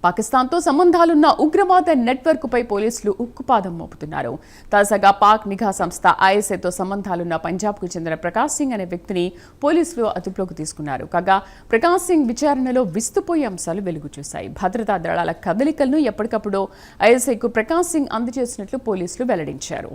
పాకిస్తాన్తో సంబంధాలున్న ఉగ్రవాద నెట్వర్క్పై పోలీసులు ఉక్కుపాదం మోపుతున్నారు. తాజాగా పాక్ నిఘా సంస్థ ఐఎస్ఐతో సంబంధాలున్న పంజాబ్కు చెందిన ప్రకాష్ సింగ్ అనే వ్యక్తిని పోలీసులు అదుపులోకి తీసుకున్నారు. కాగా ప్రకాష్ సింగ్ విచారణలో విస్తుపోయే అంశాలు వెలుగు చూశాయి. భద్రతా దళాల కదలికలను ఎప్పటికప్పుడు ఐఎస్ఐకు ప్రకాష్ సింగ్ అందజేసినట్లు పోలీసులు వెల్లడించారు.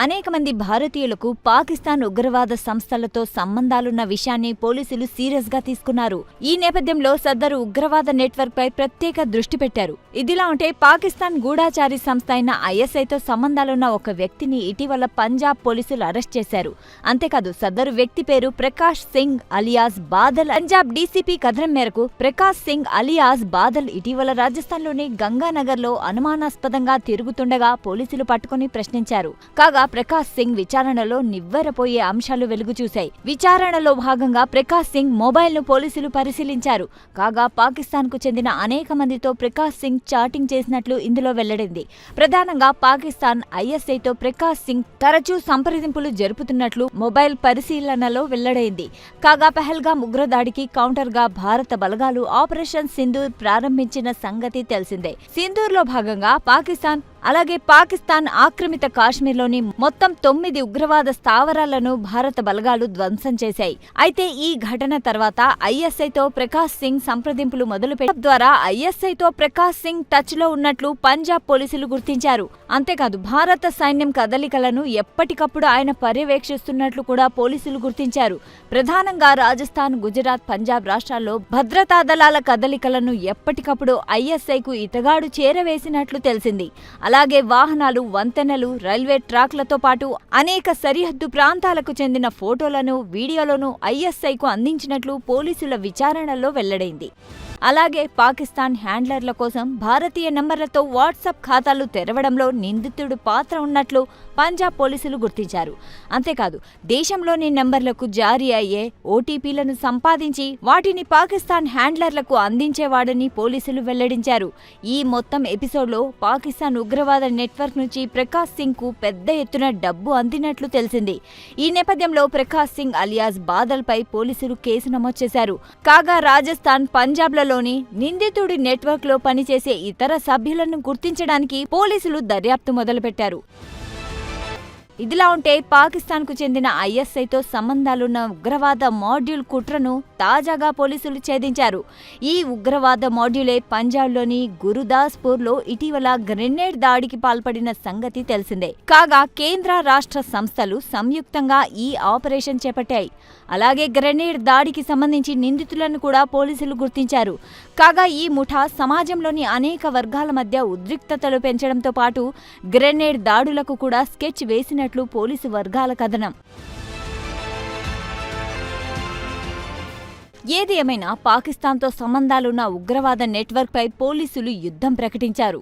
అనేక మంది భారతీయులకు పాకిస్తాన్ ఉగ్రవాద సంస్థలతో సంబంధాలున్న విషయాన్ని పోలీసులు సీరియస్ గా తీసుకున్నారు. ఈ నేపథ్యంలో సదరు ఉగ్రవాద నెట్వర్క్ పై ప్రత్యేక దృష్టి పెట్టారు. ఇదిలా ఉంటే పాకిస్తాన్ గూఢాచారి సంస్థ అయిన ఐఎస్ఐతో సంబంధాలున్న ఒక వ్యక్తిని ఇటీవల పంజాబ్ పోలీసులు అరెస్ట్ చేశారు. అంతేకాదు సదరు వ్యక్తి పేరు ప్రకాష్ సింగ్ అలియాస్ బాదల్. పంజాబ్ డీసీపీ కథనం మేరకు ప్రకాష్ సింగ్ అలియాస్ బాదల్ ఇటీవల రాజస్థాన్లోని గంగానగర్లో అనుమానాస్పదంగా తిరుగుతుండగా పోలీసులు పట్టుకుని ప్రశ్నించారు. కాగా ప్రకాష్ సింగ్ విచారణలో నివ్వెరపోయే అంశాలు వెలుగుచూశాయి. విచారణలో భాగంగా ప్రకాష్ సింగ్ మొబైల్ ను పోలీసులు పరిశీలించారు. కాగా పాకిస్తాన్ కు చెందిన అనేక మందితో ప్రకాష్ సింగ్ చాటింగ్ చేసినట్లు ఇందులో వెల్లడింది. ప్రధానంగా పాకిస్తాన్ ఐఎస్ఐతో ప్రకాష్ సింగ్ తరచూ సంప్రదింపులు జరుపుతున్నట్లు మొబైల్ పరిశీలనలో వెల్లడైంది. కాగా పహల్గామ్ ఉగ్రదాడికి కౌంటర్ గా భారత బలగాలు ఆపరేషన్ సింధూర్ ప్రారంభించిన సంగతి తెలిసిందే. సింధూర్లో భాగంగా పాకిస్తాన్ ఆక్రమిత కాశ్మీర్లోని మొత్తం 9 ఉగ్రవాద స్థావరాలను భారత బలగాలు ధ్వంసం చేశాయి. అయితే ఈ ఘటన తర్వాత ఐఎస్ఐతో ప్రకాష్ సింగ్ సంప్రదింపులు మొదలుపెట్టడం ద్వారా ఐఎస్ఐతో ప్రకాష్ సింగ్ టచ్ లో ఉన్నట్లు పంజాబ్ పోలీసులు గుర్తించారు. అంతేకాదు భారత సైన్యం కదలికలను ఎప్పటికప్పుడు ఆయన పర్యవేక్షిస్తున్నట్లు కూడా పోలీసులు గుర్తించారు. ప్రధానంగా రాజస్థాన్, గుజరాత్, పంజాబ్ రాష్ట్రాల్లో భద్రతా దళాల కదలికలను ఎప్పటికప్పుడు ఐఎస్ఐకు ఇతగాడు చేరవేసినట్లు తెలిసింది. అలాగే వాహనాలు, వంతెనలు, రైల్వే ట్రాక్లతో పాటు అనేక సరిహద్దు ప్రాంతాలకు చెందిన ఫోటోలను, వీడియోలను ఐఎస్ఐకు అందించినట్లు పోలీసుల విచారణలో వెల్లడైంది. అలాగే పాకిస్తాన్ హ్యాండ్లర్ల కోసం భారతీయ నంబర్లతో వాట్సాప్ ఖాతాలు తెరవడంలో నిందితుడు పాత్ర ఉన్నట్లు పంజాబ్ పోలీసులు గుర్తించారు. అంతేకాదు దేశంలోని నంబర్లకు జారీ అయ్యే ఓటీపీలను సంపాదించి వాటిని పాకిస్తాన్ హ్యాండ్లర్లకు అందించేవాడని పోలీసులు వెల్లడించారు. ఈ మొత్తం ఎపిసోడ్లో పాకిస్తాన్ ఉగ్రవాద నెట్వర్క్ నుంచి ప్రకాష్ సింగ్ కు పెద్ద ఎత్తున డబ్బు అందినట్లు తెలిసింది. ఈ నేపథ్యంలో ప్రకాష్ సింగ్ అలియాస్ బాదల్ పై పోలీసులు కేసు నమోదు చేశారు. కాగా రాజస్థాన్, పంజాబ్ల లోని నిందితుడి నెట్వర్క్ లో పనిచేసే ఇతర సభ్యులను గుర్తించడానికి పోలీసులు దర్యాప్తు మొదలుపెట్టారు. ఇదిలా ఉంటే పాకిస్తాన్ కు చెందిన ఐఎస్ఐతో సంబంధాలున్న ఉగ్రవాద మాడ్యూల్ కుట్రను తాజాగా పోలీసులు ఛేదించారు. ఈ ఉగ్రవాద మాడ్యూలే పంజాబ్లోని గురుదాస్పూర్లో ఇటీవల గ్రెనేడ్ దాడికి పాల్పడిన సంగతి తెలిసిందే. కాగా కేంద్ర, రాష్ట్ర సంస్థలు సంయుక్తంగా ఈ ఆపరేషన్ చేపట్టాయి. అలాగే గ్రెనేడ్ దాడికి సంబంధించి నిందితులను కూడా పోలీసులు గుర్తించారు. కాగా ఈ ముఠా సమాజంలోని అనేక వర్గాల మధ్య ఉద్రిక్తతలు పెంచడంతో పాటు గ్రెనేడ్ దాడులకు కూడా స్కెచ్ వేసినట్లు పోలీసు వర్గాల కథనం. ఏది ఏమైనా పాకిస్తాన్తో సంబంధాలున్న ఉగ్రవాద నెట్వర్క్ పై పోలీసులు యుద్ధం ప్రకటించారు.